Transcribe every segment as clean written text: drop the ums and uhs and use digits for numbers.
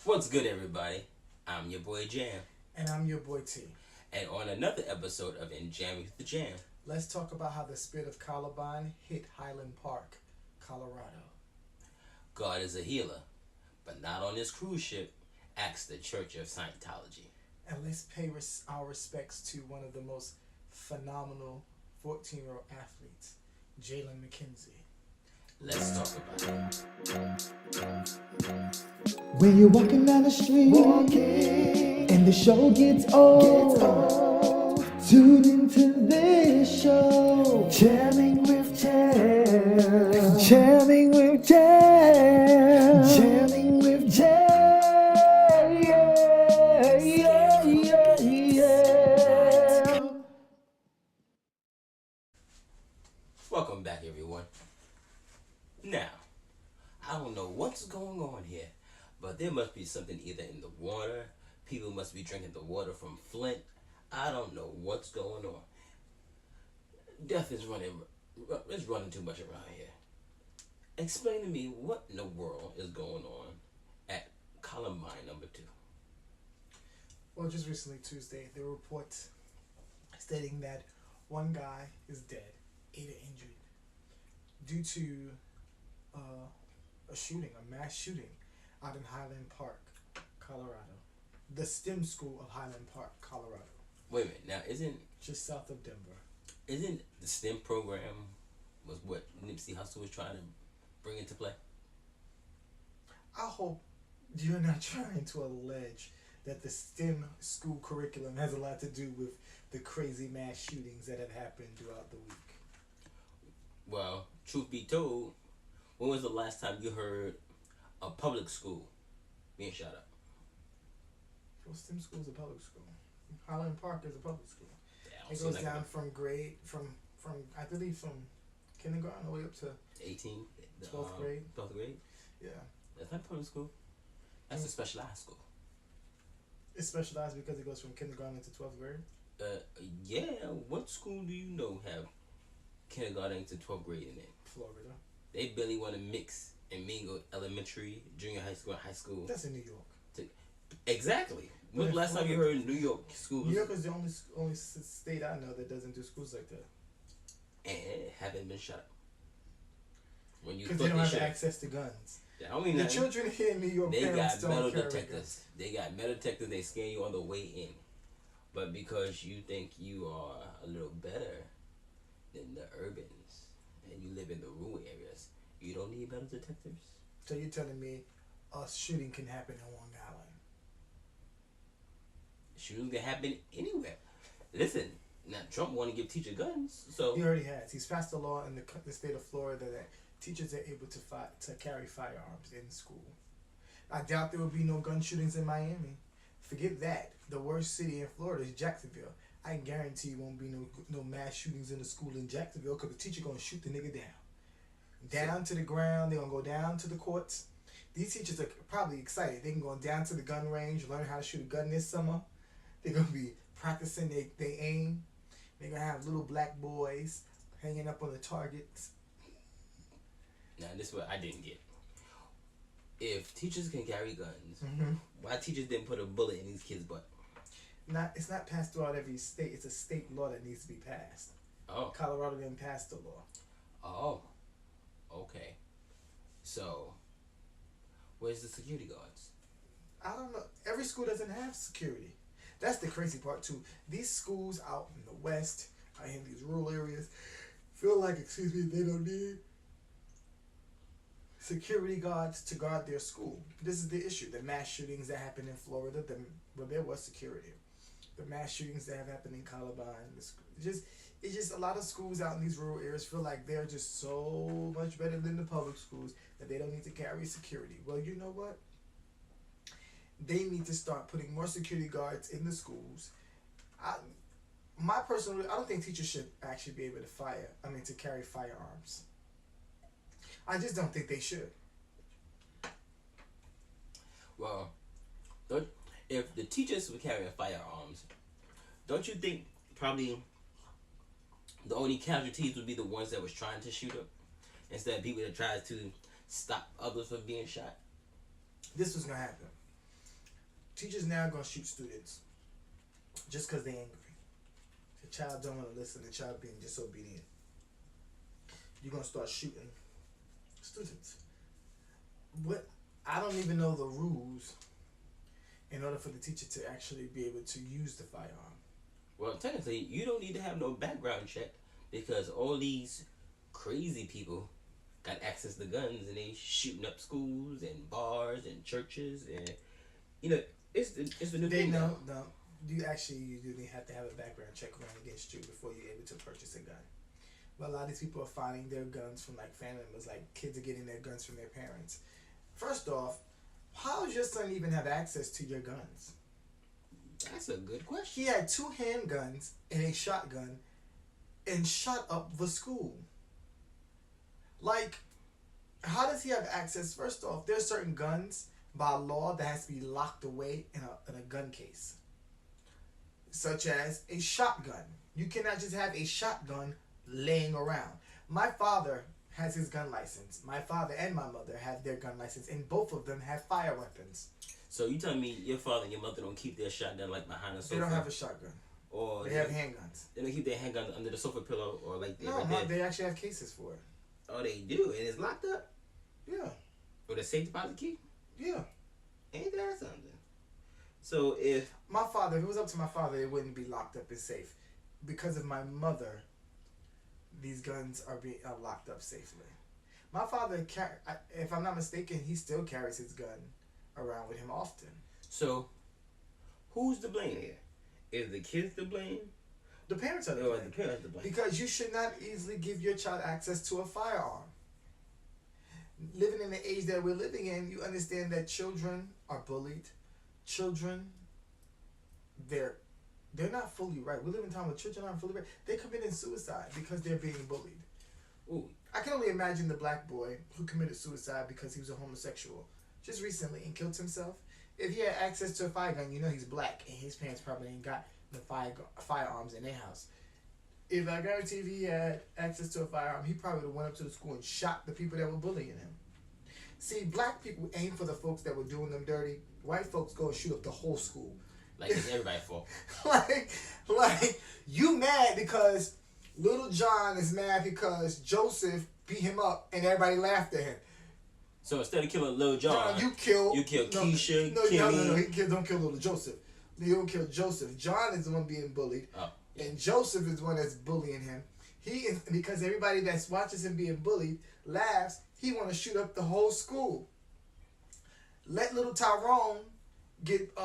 What's good, everybody? I'm your boy Jam, And I'm your boy T. and on another episode of In Jamming with the Jam, Let's talk about how the spirit of Columbine hit Highland Park, Colorado. God is a healer, but not on this cruise ship. Ask the Church of Scientology. And let's pay our respects to one of the most phenomenal 14-year-old athletes, Jaylon McKenzie. Let's talk about it. When you're walking down the street and the show gets old, tune into this show. Jamming with Jam. Jamming with Jam. Jamming with Jam. Yeah, yeah, yeah, yeah. Welcome back, everyone. Now, I don't know what's going on here, but there must be something either in the water. People must be drinking the water from Flint. I don't know what's going on. Death is running too much around here. Explain to me what in the world is going on at Columbine number 2. Well, just recently, Tuesday, there were reports stating that one guy is dead, 8 are injured, due to a shooting, a mass shooting out in Highland Park, Colorado. The STEM School of Highland Park, Colorado. Wait a minute. Now, isn't Just south of Denver. the STEM program was what Nipsey Hussle was trying to bring into play? I hope you're not trying to allege that the STEM school curriculum has a lot to do with the crazy mass shootings that have happened throughout the week. Well, truth be told, when was the last time you heard a public school being shot up? Well, STEM school is a public school. Highland Park is a public school. Yeah, It goes down from grade, from I believe from kindergarten all the way up to 18, 12th grade. 12th grade? Yeah. That's not public school. That's a specialized school. It's specialized because it goes from kindergarten to 12th grade. Yeah. What school do you know have kindergarten to 12th grade in it? Florida. They barely want to mix and mingle elementary, junior high school, and high school. That's in New York. Exactly. When's the last time you heard New York schools? New York is the only state I know that doesn't do schools like that. And haven't been shut up. When you Because thought they don't have should. access to guns. Yeah, I mean, The children here in New York, they parents got don't metal carry detectors. guns. They got metal detectors. They scan you on the way in. But because you think you are a little better than the urbans and you live in the rural areas, you don't need metal detectors. So you're telling me a shooting can happen in Long Island? Shootings can happen anywhere. Listen, now Trump want to give teachers guns, so He already has. He's passed a law in the state of Florida that teachers are able to carry firearms in school. I doubt there will be no gun shootings in Miami. Forget that. The worst city in Florida is Jacksonville. I can guarantee you won't be no mass shootings in the school in Jacksonville because the teacher gonna shoot the nigga down to the ground. They're gonna go down to the courts. These teachers are probably excited. They can go down to the gun range, learn how to shoot a gun this summer. They're gonna be practicing they aim. They're gonna have little black boys hanging up on the targets. now this is what I didn't get. If teachers can carry guns, Mm-hmm. why teachers didn't put a bullet in these kids' butt? It's not passed throughout every state. It's a state law that needs to be passed. Oh, Colorado didn't pass the law. oh, okay. So, where's the security guards? I don't know. Every school doesn't have security. That's the crazy part too. These schools out in the West, out in these rural areas, feel like, they don't need security guards to guard their school. This is the issue. The mass shootings that happened in Florida, where there was security. The mass shootings that have happened in Columbine. It's just a lot of schools out in these rural areas feel like they're just so much better than the public schools that they don't need to carry security. Well, you know what? They need to start putting more security guards in the schools. I don't think teachers should actually be able to carry firearms. I just don't think they should. Well, if the teachers were carrying firearms, don't you think probably the only casualties would be the ones that was trying to shoot up instead of people that tried to stop others from being shot? This was gonna happen. Teachers now are gonna shoot students just because they're angry. The child don't want to listen. The child being disobedient. You're gonna start shooting students. What? I don't even know the rules in order for the teacher to actually be able to use the firearm. Well, technically, you don't need to have no background check because all these crazy people got access to guns and they shooting up schools and bars and churches and it's the new thing. No. You do have to have a background check run against you before you're able to purchase a gun. But a lot of these people are finding their guns from like family members, like kids are getting their guns from their parents. First off, how does your son even have access to your guns? That's a good question. He had 2 handguns and a shotgun and shot up the school. Like, how does he have access? First off, there's certain guns by law that has to be locked away in a gun case. Such as a shotgun. You cannot just have a shotgun laying around. My father has his gun license. My father and my mother have their gun license, and both of them have fire weapons. So you telling me your father and your mother don't keep their shotgun like behind the sofa? They don't have a shotgun. Or they have handguns. They don't keep their handgun under the sofa pillow or like no, they actually have cases for it. Oh, they do, and it's locked up. Yeah. With a safe deposit key. Yeah. Ain't that something? So if it was up to my father, it wouldn't be locked up and safe. Because of my mother, these guns are locked up safely. My father, if I'm not mistaken, he still carries his gun around with him often. So, who's to blame here? Is the kids to blame? The parents are to blame. The parents to blame. Because you should not easily give your child access to a firearm. Living in the age that we're living in, you understand that children are bullied. Children, they're not fully right. We live in a time where children aren't fully right. They're committing suicide because they're being bullied. Ooh. I can only imagine the black boy who committed suicide because he was a homosexual just recently and killed himself. If he had access to a fire gun, he's black and his parents probably ain't got the firearms in their house. If I guarantee if he had access to a firearm, he probably would have went up to the school and shot the people that were bullying him. See, black people aim for the folks that were doing them dirty. White folks go and shoot up the whole school. Like it's everybody's fault. like you mad because little John is mad because Joseph beat him up and everybody laughed at him. So instead of killing little John, you kill Keisha, No, don't kill little Joseph. You don't kill Joseph. John is the one being bullied. Oh. And Joseph is the one that's bullying him. Because everybody that watches him being bullied laughs, he want to shoot up the whole school. Let little Tyrone get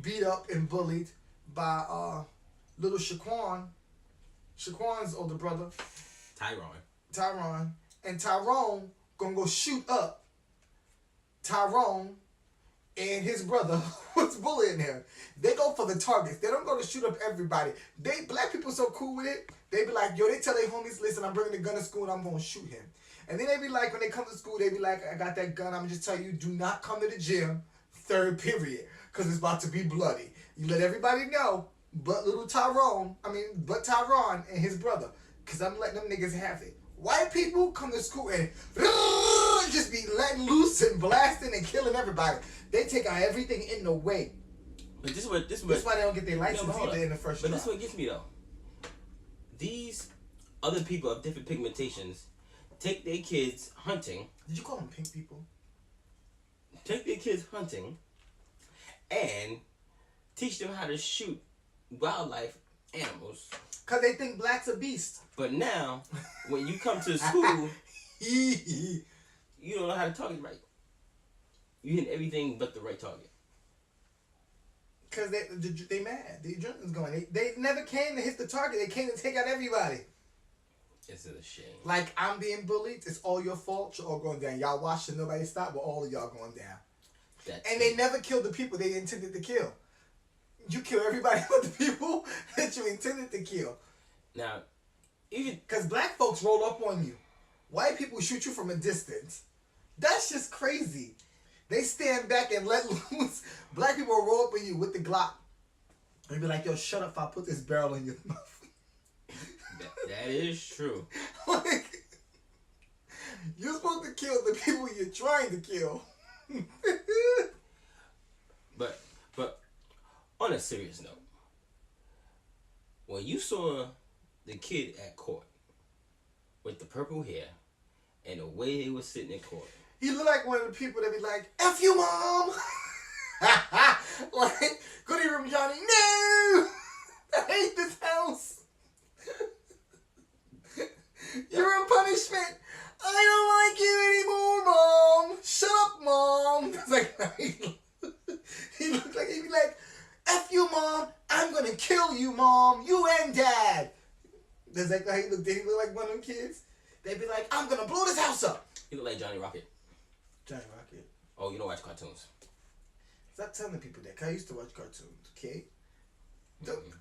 beat up and bullied by little Shaquan's older brother. Tyrone. And Tyrone gonna go shoot up Tyrone and his brother was bullying him. They go for the targets. They don't go to shoot up everybody. Black people so cool with it. They be like, they tell their homies, listen, I'm bringing the gun to school and I'm gonna shoot him. And then they be like, when they come to school, they be like, I got that gun. I'm gonna just tell you, do not come to the gym 3rd period, because it's about to be bloody. You let everybody know, but Tyrone and his brother, because I'm letting them niggas have it. White people come to school and just be letting loose and blasting and killing everybody. They take out everything in the way. But this is why they don't get their license either in the first try. But this is what gets me though. These other people of different pigmentations take their kids hunting. Did you call them pink people? Take their kids hunting and teach them how to shoot wildlife animals. Because they think black's a beast. But now, when you come to school, you don't know how to target right. You hit everything but the right target. Because they mad. The adrenaline's going. They never came to hit the target. They came to take out everybody. It's a shame. Like, I'm being bullied. It's all your fault. You're all going down. Y'all watched and nobody stopped, but all of y'all going down. They never killed the people they intended to kill. You kill everybody but the people that you intended to kill. Now, even... Because black folks roll up on you. White people shoot you from a distance. That's just crazy. They stand back and let loose. Black people roll up on you with the Glock. And be like, yo, shut up if I put this barrel in your mouth. That is true. Like, you're supposed to kill the people you're trying to kill. But On a serious note, when you saw the kid at court with the purple hair and the way he was sitting in court, he looked like one of the people that be like, "F you, mom." Like, good evening, Johnny. No, I hate this house. You're in punishment. I don't like you anymore, Mom. Shut up, Mom. It's like, he looked like he'd be like, "F you, Mom. I'm gonna kill you, Mom. You and Dad." That's like how he looked. Did he look like one of them kids? They'd be like, "I'm gonna blow this house up." he looked like Johnny Rocket. Johnny Rocket. Oh, you don't watch cartoons. Stop telling people that. 'Cause I used to watch cartoons. Okay.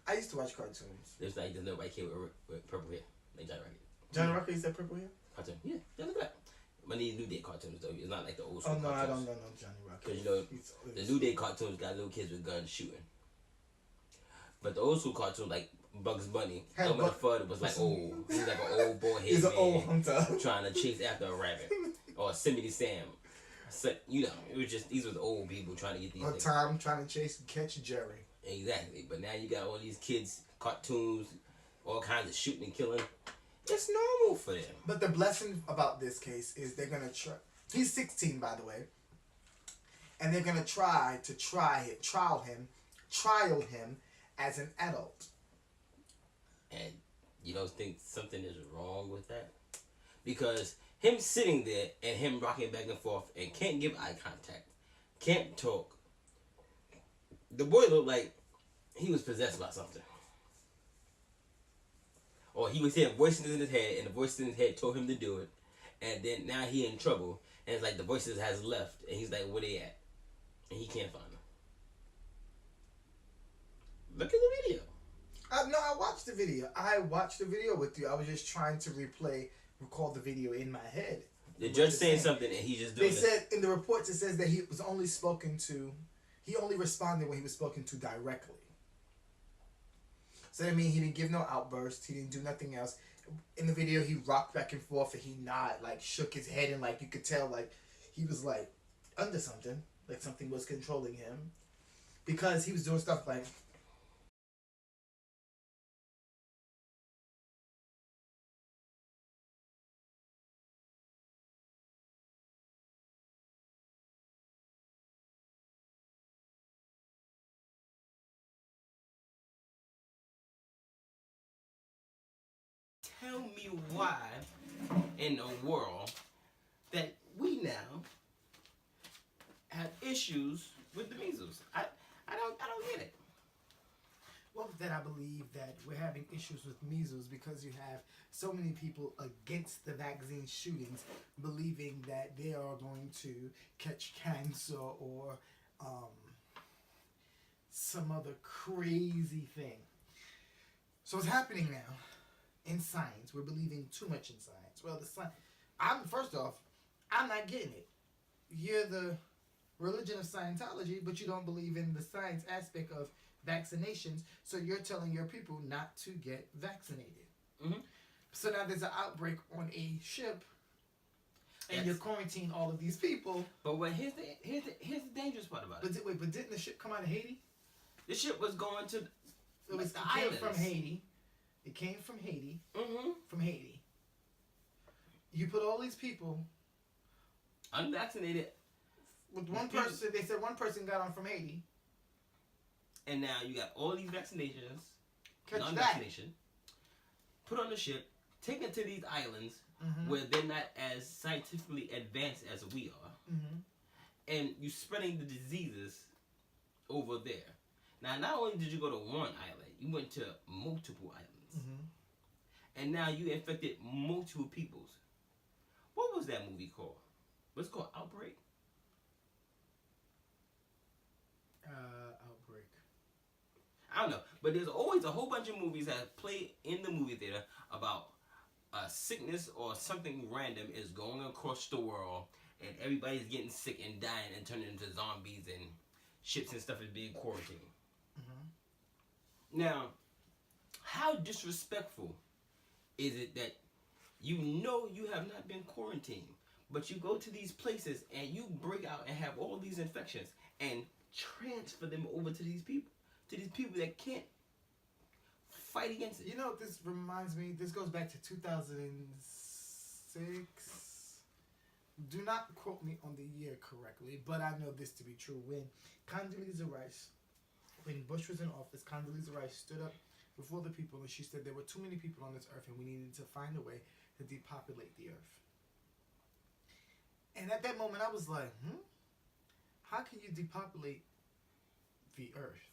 I used to watch cartoons. There's like there's no white kid with purple hair like Johnny Rocket. Johnny Rocket, you said purple hair? Cartoon, yeah, look at that. But these New Day cartoons though, it's not like the old Oh school no, cartoons. I don't know no Johnny Rocket. Because you know, the New Day cartoons got little kids with guns shooting. But the old school cartoon, like Bugs Bunny, Elmer the Fudd was like old. He was like an old boy head He's an man old hunter. trying to chase after a rabbit. Or Yosemite Sam. So, you know, it was just, these was old people trying to get these Or things. Tom trying to chase and catch Jerry. Exactly. But now you got all these kids, cartoons, all kinds of shooting and killing. It's normal for them. But the blessing about this case is they're gonna try. He's 16, by the way, and they're gonna trial him as an adult. And you don't think something is wrong with that? Because him sitting there and him rocking back and forth and can't give eye contact, can't talk. The boy looked like he was possessed by something. Or he was hearing voices in his head, and the voices in his head told him to do it. And then now he in trouble, and it's like the voices has left, and he's like, where they at? And he can't find them. Look at the video. No, I watched the video. I watched the video with you. I was just trying to recall the video in my head. The judge saying something, and he just doing They said in the reports, it says that he was only spoken to, he only responded when he was spoken to directly. So that means he didn't give no outburst. He didn't do nothing else. In the video, he rocked back and forth and he nodded, like shook his head, and like you could tell, like he was like under something, like something was controlling him, because he was doing stuff like. Tell me why in the world that we now have issues with the measles. I don't get it. Well, then I believe that we're having issues with measles because you have so many people against the vaccine shootings, believing that they are going to catch cancer or some other crazy thing. So what's happening now in science? We're believing too much in science. Well, first off, I'm not getting it. You're the religion of Scientology, but you don't believe in the science aspect of vaccinations, so you're telling your people not to get vaccinated. Mm-hmm. So now there's an outbreak on a ship, and Yes. you're quarantining all of these people. But here's the dangerous part about it. But didn't the ship come out of Haiti? The ship was going to It the came islands. from Haiti. It came from Haiti. Mm-hmm. From Haiti. You put all these people Unvaccinated, with one person. They said one person got on from Haiti. and now you got all these vaccinations, Catch that. non-vaccination, put on the ship, taken to these islands Mm-hmm. where they're not as scientifically advanced as we are, Mm-hmm. and you spreading the diseases over there. Now, not only did you go to one island, you went to multiple islands, Mm-hmm. and now you infected multiple peoples. What was that movie called? What's it called? Outbreak? Outbreak. I don't know, but there's always a whole bunch of movies that play in the movie theater about a sickness or something random is going across the world, and everybody's getting sick and dying and turning into zombies, and ships and stuff is being quarantined. Mm-hmm. Now, how disrespectful is it that you know you have not been quarantined, but you go to these places and you break out and have all these infections and transfer them over to these people? to these people that can't fight against it. You know, this reminds me. This goes back to 2006. Do not quote me on the year correctly, but I know this to be true. When Bush was in office, Condoleezza Rice stood up before the people and she said there were too many people on this earth and we needed to find a way to depopulate the earth. And at that moment, I was like, how can you depopulate the earth?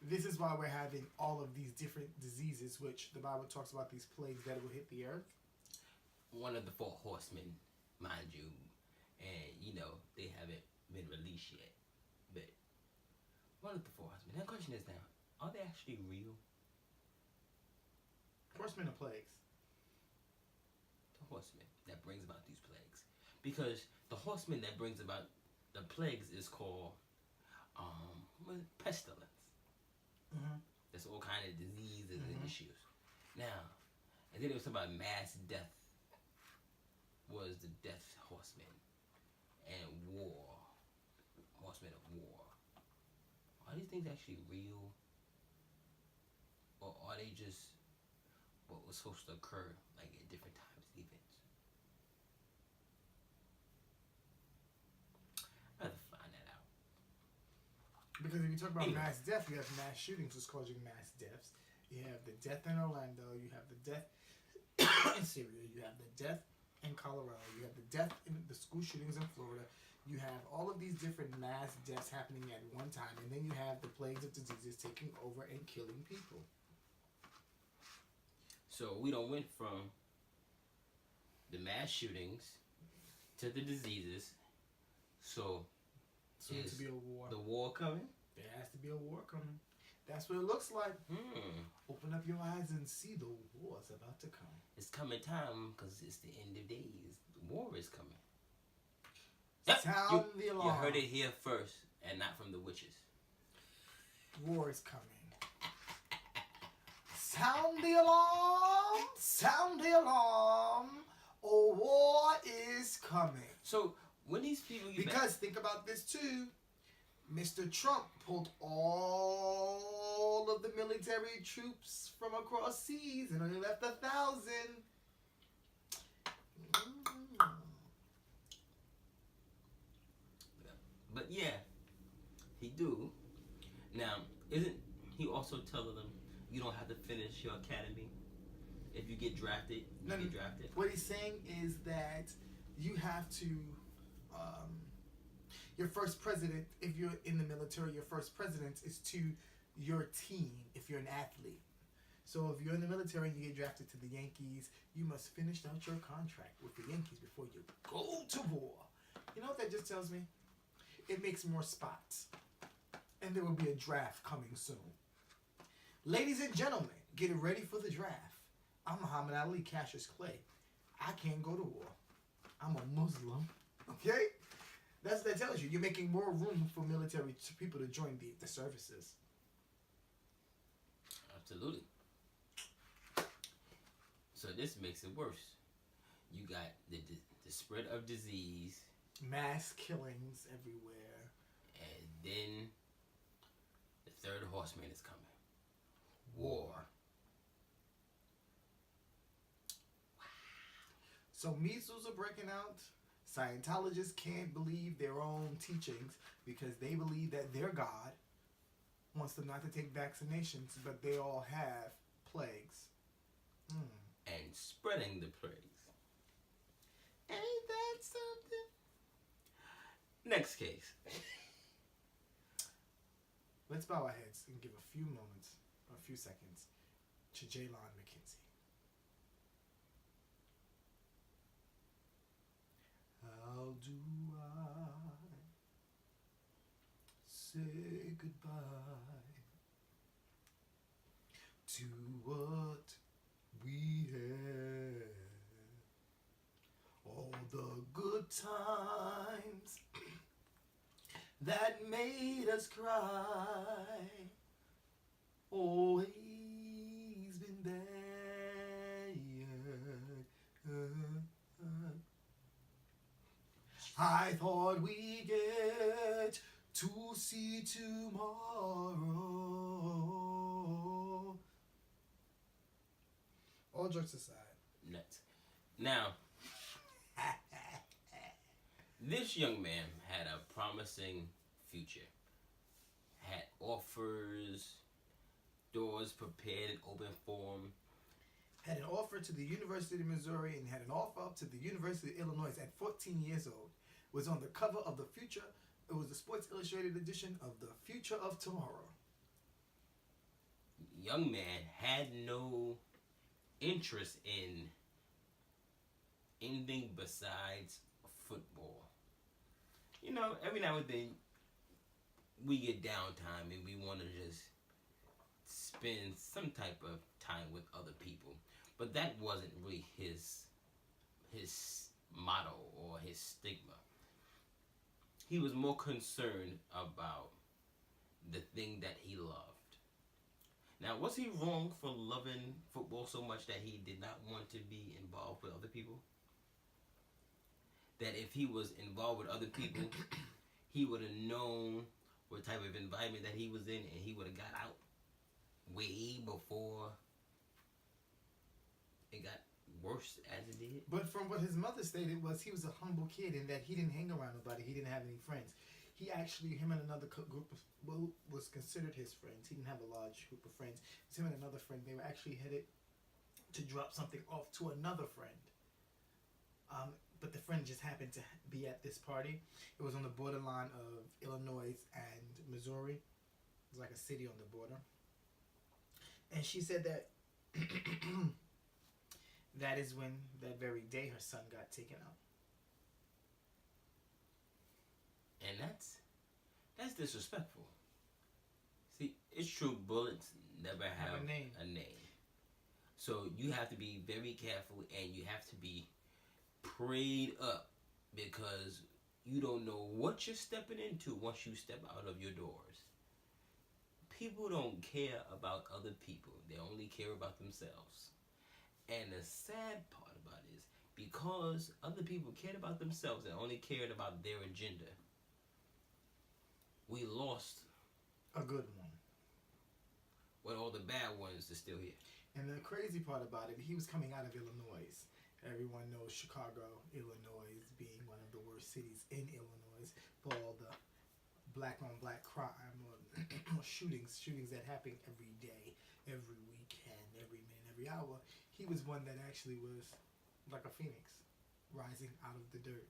This is why we're having all of these different diseases, which the Bible talks about these plagues that will hit the earth. One of the 4 horsemen, mind you, and they haven't been released yet. But one of the 4 horsemen. The question is now, are they actually real? Horsemen are plagues. The horsemen that brings about these plagues. Because the horseman that brings about the plagues is called pestilence. Mm-hmm. There's all kind of diseases and issues. Now, and then it was talking about mass death was the death horseman and war, horsemen of war. Are these things actually real, or are they just what was supposed to occur like at different times and events? I have to find that out. Because if you talk about Anyway. mass death, you have mass shootings, which causing mass deaths. You have the death in Orlando. You have the death in Syria. You have the death in Colorado. You have the death in the school shootings in Florida. You have all of these different mass deaths happening at one time. And then you have the plagues of diseases taking over and killing people. So we don't went from the mass shootings to the diseases. So Soon is to be a war. the war coming? There has to be a war coming. That's what it looks like. Open up your eyes and see the war's about to come. It's coming time because it's the end of days. The war is coming. Sound the alarm. You heard it here first, and not from the witches. War is coming. Sound the alarm. Sound the alarm. A war is coming. So when these people get Because think about this too. Mr. Trump pulled all of the military troops from across seas and only left 1,000. But yeah, he do. Now, isn't he also telling them you don't have to finish your academy? If you get drafted, you get drafted. What he's saying is that you have to, your first president, if you're in the military, your first president is to your team if you're an athlete. So if you're in the military and you get drafted to the Yankees, you must finish out your contract with the Yankees before you go to war. You know what that just tells me? It makes more spots. And there will be a draft coming soon. Ladies and gentlemen, get ready for the draft. I'm Muhammad Ali, Cassius Clay. I can't go to war. I'm a Muslim. Okay? That's what that tells you. You're making more room for military people to join the services. Absolutely. So this makes it worse. You got the spread of disease. Mass killings everywhere. And then the third horseman is coming. War. So measles are breaking out. Scientologists can't believe their own teachings because they believe that their God wants them not to take vaccinations, but they all have plagues. And spreading the plagues. Ain't that something? Next case. Let's bow our heads and give a few moments, a few seconds, to Jaylon McKenzie. How do I say goodbye to what we had? All the good times that made us cry. Always been there. I thought we get to see tomorrow. All jokes aside. Nuts. Now, this young man had a promising future. Had offers, doors prepared and open for him. Had an offer to the University of Missouri and had an offer up to the University of Illinois at 14 years old. Was on the cover of the Future. It was the Sports Illustrated edition of the Future of Tomorrow. Young man had no interest in anything besides football. You know, every now and then we get downtime and we want to just spend some type of time with other people. But that wasn't really his motto or his stigma. He was more concerned about the thing that he loved. Now, was he wrong for loving football so much that he did not want to be involved with other people? That if he was involved with other people, he would have known what type of environment that he was in and he would have got out way before it got worse as it did. But from what his mother stated was he was a humble kid and that he didn't hang around nobody. He didn't have any friends. He actually, him and another group of, well, was considered his friends. He didn't have a large group of friends. It was him and another friend. They were actually headed to drop something off to another friend. But the friend just happened to be at this party. It was on the borderline of Illinois and Missouri. It was like a city on the border. And she said that that is when, that very day, her son got taken out. And that's disrespectful. See, it's true, bullets never have a name. So you have to be very careful and you have to be prayed up because you don't know what you're stepping into once you step out of your doors. People don't care about other people. They only care about themselves. And the sad part about it is because other people cared about themselves and only cared about their agenda, we lost a good one. When all the bad ones are still here. And the crazy part about it, he was coming out of Illinois. Everyone knows Chicago, Illinois, being one of the worst cities in Illinois for all the black-on-black crime or shootings that happen every day, every weekend, every minute, every hour. He was one that actually was like a phoenix, rising out of the dirt.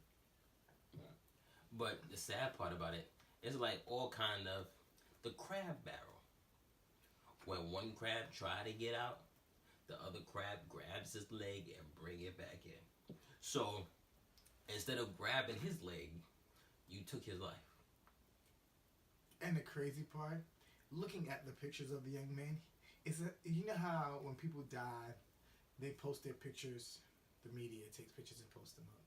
But the sad part about it, it's like all kind of the crab barrel. When one crab try to get out, the other crab grabs his leg and bring it back in. So instead of grabbing his leg, you took his life. And the crazy part, looking at the pictures of the young man, is that, you know how when people die, they post their pictures, the media takes pictures and posts them up.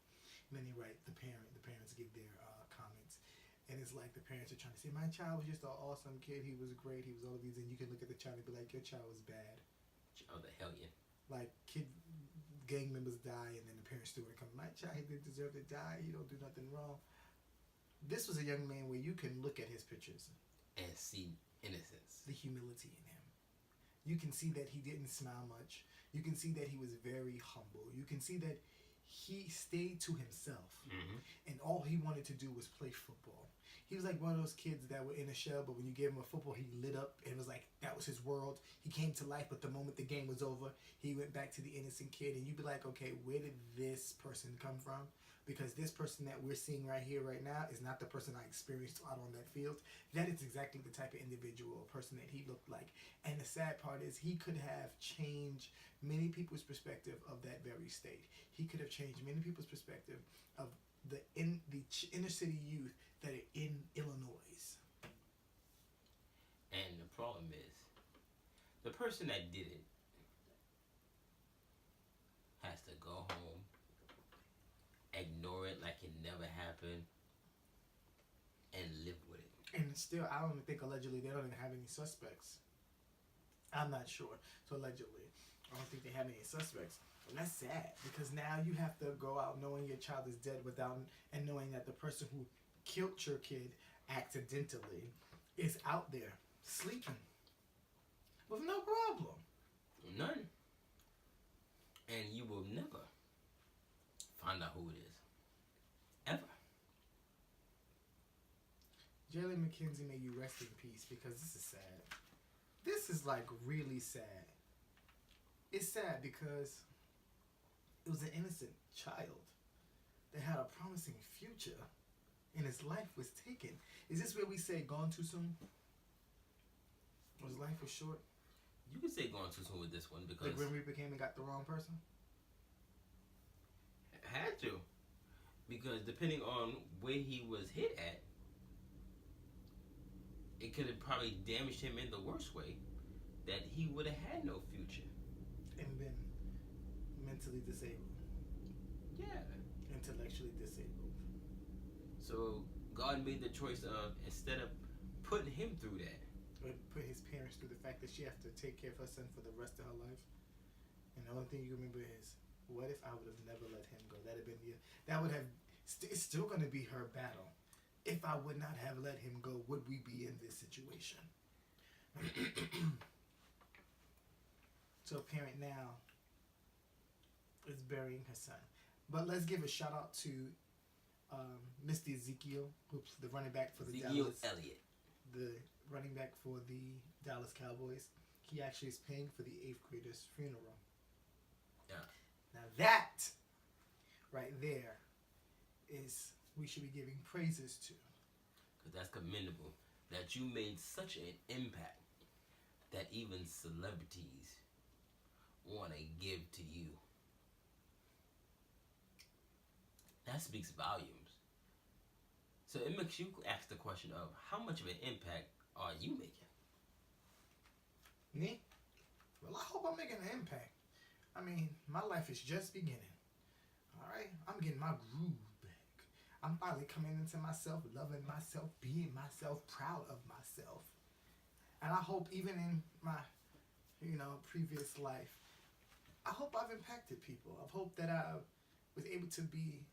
And then they write the parents give their comments. And it's like the parents are trying to say, my child was just an awesome kid, he was great, he was all of these, and you can look at the child and be like, your child was bad. Oh, the hellion. Like, gang members die, and then the parents still would come, my child didn't deserve to die, he don't do nothing wrong. This was a young man where you can look at his pictures and see innocence, the humility in him. You can see that he didn't smile much. You can see that he was very humble. You can see that he stayed to himself, and all he wanted to do was play football. He was like one of those kids that were in a shell, but when you gave him a football, he lit up, and it was like that was his world. He came to life, but the moment the game was over, he went back to the innocent kid, and you'd be like, okay, where did this person come from? Because this person that we're seeing right here, right now, is not the person I experienced out on that field. That is exactly the type of individual, person that he looked like. And the sad part is he could have changed many people's perspective of that very state. He could have changed many people's perspective of the inner city youth that are in Illinois. And the problem is, the person that did it has to go home, ignore it like it never happened, and live with it. And still, I don't think allegedly they don't even have any suspects. I'm not sure. So allegedly, I don't think they have any suspects. And that's sad because now you have to go out knowing your child is dead and knowing that the person who killed your kid accidentally is out there sleeping with no problem. None. And you will never find out who it is. Ever. Jaylon McKenzie, may you rest in peace, because this is sad. This is like really sad. It's sad because it was an innocent child that had a promising future and his life was taken. Is this where we say gone too soon? Or his life was short? You could say going too soon with this one because The Grim Reaper came and got the wrong person? had to. Because depending on where he was hit at, it could have probably damaged him in the worst way, that he would have had no future. And been mentally disabled. Yeah. Intellectually disabled. So God made the choice of, instead of putting him through that, Or put his parents through the fact that she has to take care of her son for the rest of her life. And the only thing you remember is, what if I would have never let him go? That'd have been that would have. It's still going to be her battle. If I would not have let him go, would we be in this situation? So a parent now is burying her son. But let's give a shout out to Mr. Ezekiel, who's the running back for the Ezekiel Dallas. Elliott. The running back for the Dallas Cowboys. He actually is paying for the 8th grader's funeral. Yeah. Now that right there is we should be giving praises to. Because that's commendable. That you made such an impact that even celebrities want to give to you. That speaks volumes. So it makes you ask the question of, how much of an impact are you making? Me? Well, I hope I'm making an impact. I mean, my life is just beginning. Alright? I'm getting my groove back. I'm finally coming into myself, loving myself, being myself, proud of myself. And I hope even in my, previous life, I hope I've impacted people. I hope that I was able to be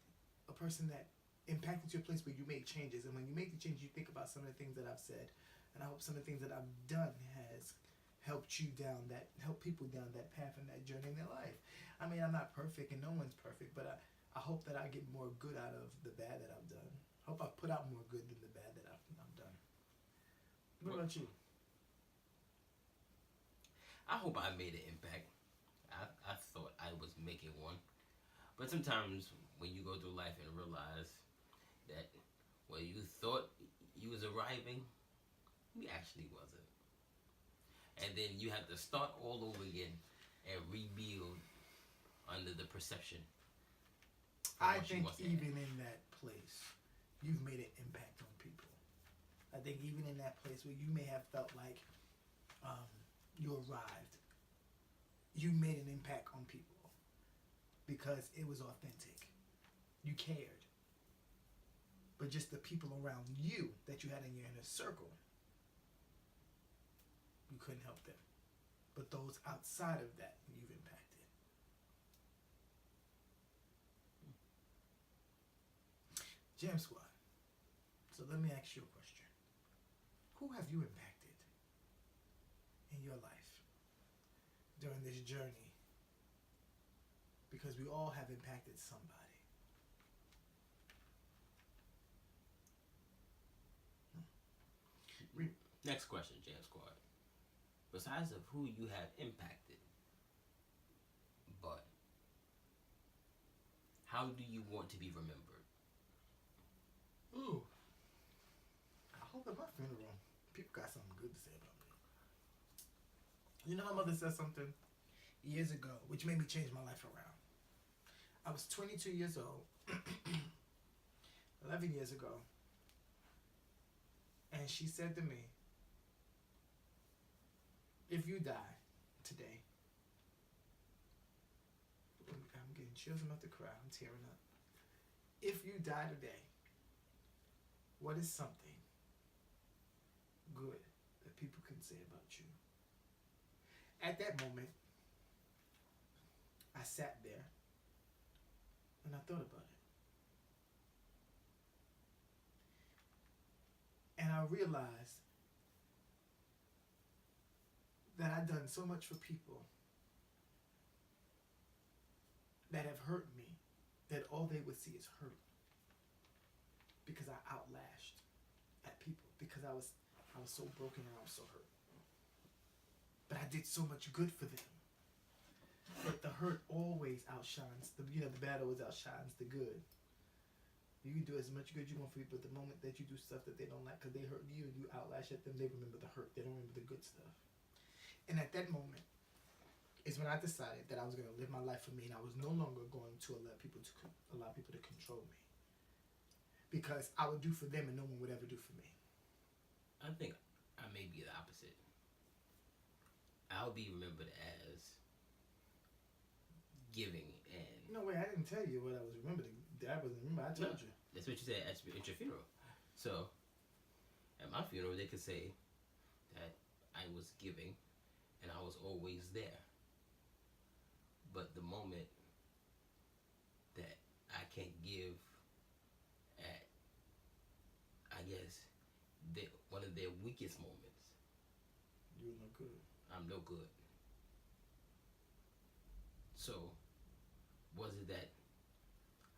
a person that impacted you a place where you made changes. And when you make the change, you think about some of the things that I've said. And I hope some of the things that I've done has helped people down that path and that journey in their life. I mean, I'm not perfect and no one's perfect, but I hope that I get more good out of the bad that I've done. I hope I put out more good than the bad that I've done. What about you? I hope I made an impact. I thought I was making one. But sometimes when you go through life and realize that where you thought you was arriving, you actually wasn't. And then you have to start all over again and rebuild under the perception. I think even in that place, you've made an impact on people. I think even in that place where you may have felt like you arrived, you made an impact on people because it was authentic. You cared. But just the people around you that you had in your inner circle, you couldn't help them. But those outside of that, you've impacted. Jam Squad. So let me ask you a question. Who have you impacted in your life during this journey? Because we all have impacted somebody. Next question, Jam Squad. Besides of who you have impacted, but how do you want to be remembered? Ooh. I hope at my funeral, people got something good to say about me. You know, my mother said something years ago, which made me change my life around. I was 22 years old, 11 years ago, and she said to me, if you die today, I'm getting chills, I'm about to cry, I'm tearing up. If you die today, what is something good that people can say about you? At that moment, I sat there and I thought about it. I realized that I've done so much for people that have hurt me, that all they would see is hurt. Because I outlashed at people. Because I was so broken and I was so hurt. But I did so much good for them. But the hurt always outshines the bad always outshines the good. You can do as much good you want for people, but the moment that you do stuff that they don't like because they hurt you and you outlash at them, they remember the hurt. They don't remember the good stuff. And at that moment is when I decided that I was going to live my life for me, and I was no longer going to allow people to control me. Because I would do for them and no one would ever do for me. I think I may be the opposite. I'll be remembered as giving and... No way, I didn't tell you what I was remembered. I wasn't remember. I told you. That's what you said at your funeral. So, at my funeral, they could say that I was giving and I was always there. But the moment that I can't give at, I guess, one of their weakest moments, you're no good. I'm no good. So, was it that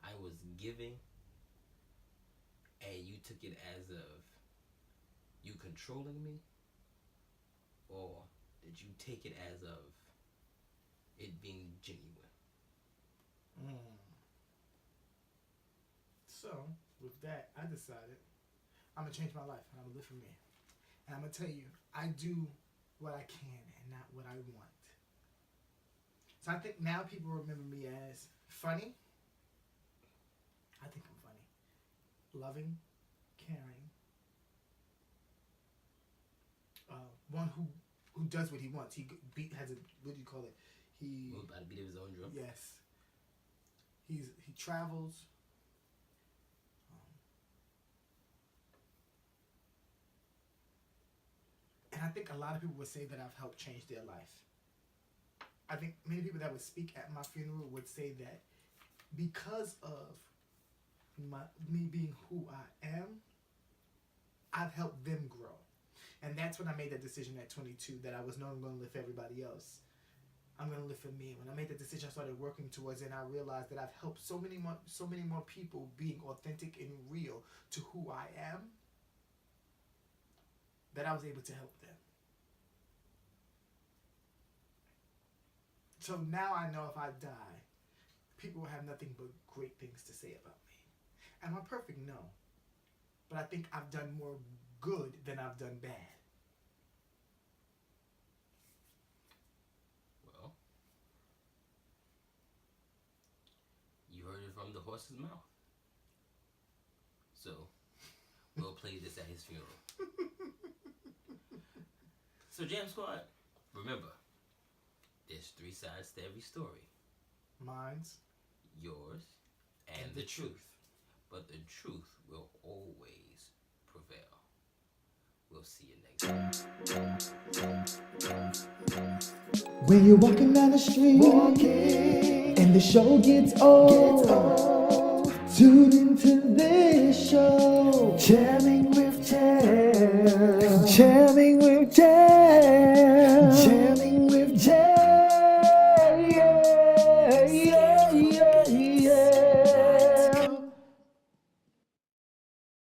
I was giving and you took it as of you controlling me? Or did you take it as of it being genuine? So, with that, I decided I'm going to change my life and I'm going to live for me. And I'm going to tell you, I do what I can and not what I want. So I think now people remember me as funny. I think I'm funny. Loving, caring. One who does what he wants. He has a, what do you call it? He about to beat his own drum. Yes. He travels. And I think a lot of people would say that I've helped change their life. I think many people that would speak at my funeral would say that because of me being who I am, I've helped them grow. And that's when I made that decision at 22 that I was no longer going to live for everybody else. I'm going to live for me. When I made that decision, I started working towards it, and I realized that I've helped so many more people being authentic and real to who I am, that I was able to help them. So now I know if I die, people will have nothing but great things to say about me. Am I perfect? No. But I think I've done more good than I've done bad. Well, you heard it from the horse's mouth. So, we'll play this at his funeral. So, Jam Squad, remember, there's 3 sides to every story. Mine's, yours, and the truth. But the truth will always prevail. We'll see you next time. When you're walking down the street, and the show gets old, tune into this show. Tell me